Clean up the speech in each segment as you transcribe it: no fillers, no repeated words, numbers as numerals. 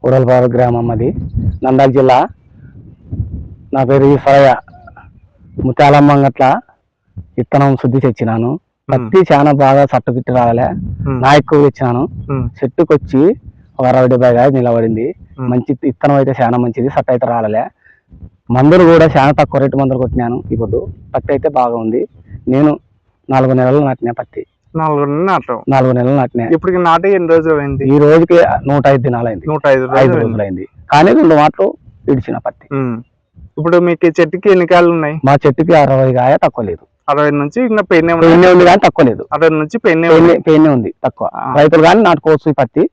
ఉడలపాడు గ్రామం అది, నంద్యాల జిల్లా. నా పేరు ఈశ్వరయ్య. ముత్యాలమ్మ అంగట్ల విత్తనం శుద్ధి తెచ్చినాను. పత్తి చాలా బాగా సట్టుపిట్టి రాలే, నాయకు తెచ్చినాను. చెట్టుకు వచ్చి ఒక 60-70 నిలబడింది. మంచి విత్తనం అయితే చాలా మంచిది, సట్టు అయితే రాలే. మందులు కూడా చాలా తక్కువ రేటు మందులు కొట్టినాను. ఇప్పుడు పత్తి అయితే బాగా ఉంది. నేను 4 నెలలు నాటినా పత్తి. 4 నెలలు నాటినా. ఇప్పుడు నాటి ఎన్ని రోజులు అయింది? ఈ రోజుకి 105 దినాలు అయింది. 105 రోజులు అయింది. కానీ 2 మాటలు ఇడిచిన పత్తి. ఇప్పుడు మీకు చెట్టుకి ఎన్ని కాయలు ఉన్నాయి? మా చెట్టుకి 60 కాయ తక్కువ లేదు. 60 నుంచి ఇంకా పెన్నే ఉంది కానీ తక్కువ లేదు. 60 నుంచి పెన్నే ఉంది తక్కువ. రైతులు కానీ నాటుకోవచ్చు ఈ పత్తి,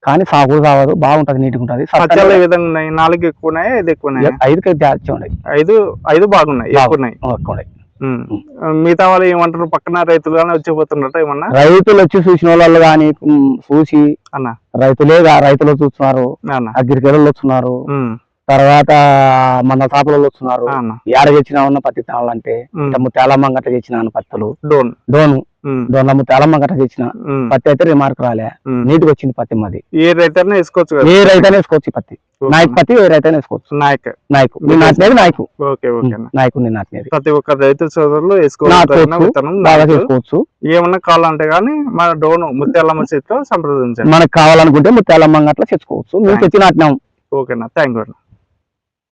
కానీ సాగు కావదు, బాగుంటది, నీట్గా ఉంటది. పచ్చళ్ళు ఏ విధంగా ఉన్నాయి? 4 ఎక్కువ ఉన్నాయి, 5 ఎక్కువ ఉన్నాయి? 5కి జాస్తి ఉన్నాయి. 5 బాగున్నాయి, ఎక్కువ ఉన్నాయి. మిగతా వాళ్ళు ఏమంటారు? పక్కన రైతులు కానీ వచ్చిపోతున్నట్టు ఏమన్నా? రైతులు వచ్చి చూసిన వాళ్ళు కానీ చూసి అన్న రైతులు చూస్తున్నారు, అగ్రికల్చర్ వస్తున్నారు, తర్వాత మన చేపలలో వస్తున్నారు. ఏడ తెచ్చినా ఉన్న పత్తి తినాలంటే ముత్యాలమ్మ గట్ట తెచ్చినాను పత్తులు. డోన్ల ముత్యాలమ్మ గట్ట తెచ్చిన పత్తి అయితే రిమార్క్ రాలే, నీట్గా వచ్చింది పత్తి. మాది ఏ రైతైనా వేసుకోవచ్చు, వేసుకోవచ్చు పత్తి. నాయకు పత్తి ఏ రైతైనా వేసుకోవచ్చు. నాయకు నేను నాటినది నాయకు. నాయకు నేను నాటినది. ప్రతి ఒక్క రైతు సోదరులు బాగా చేసుకోవచ్చు. ఏమన్నా కావాలంటే గానీ మన డోను ముత్యాలమ్మ చేతితో సంప్రదించండి. మనకు కావాలనుకుంటే ముత్యాలమ్మ గట్ల తెచ్చుకోవచ్చు. మేము తెచ్చి నాటినాం. ఓకేనా, థ్యాంక్ యూ.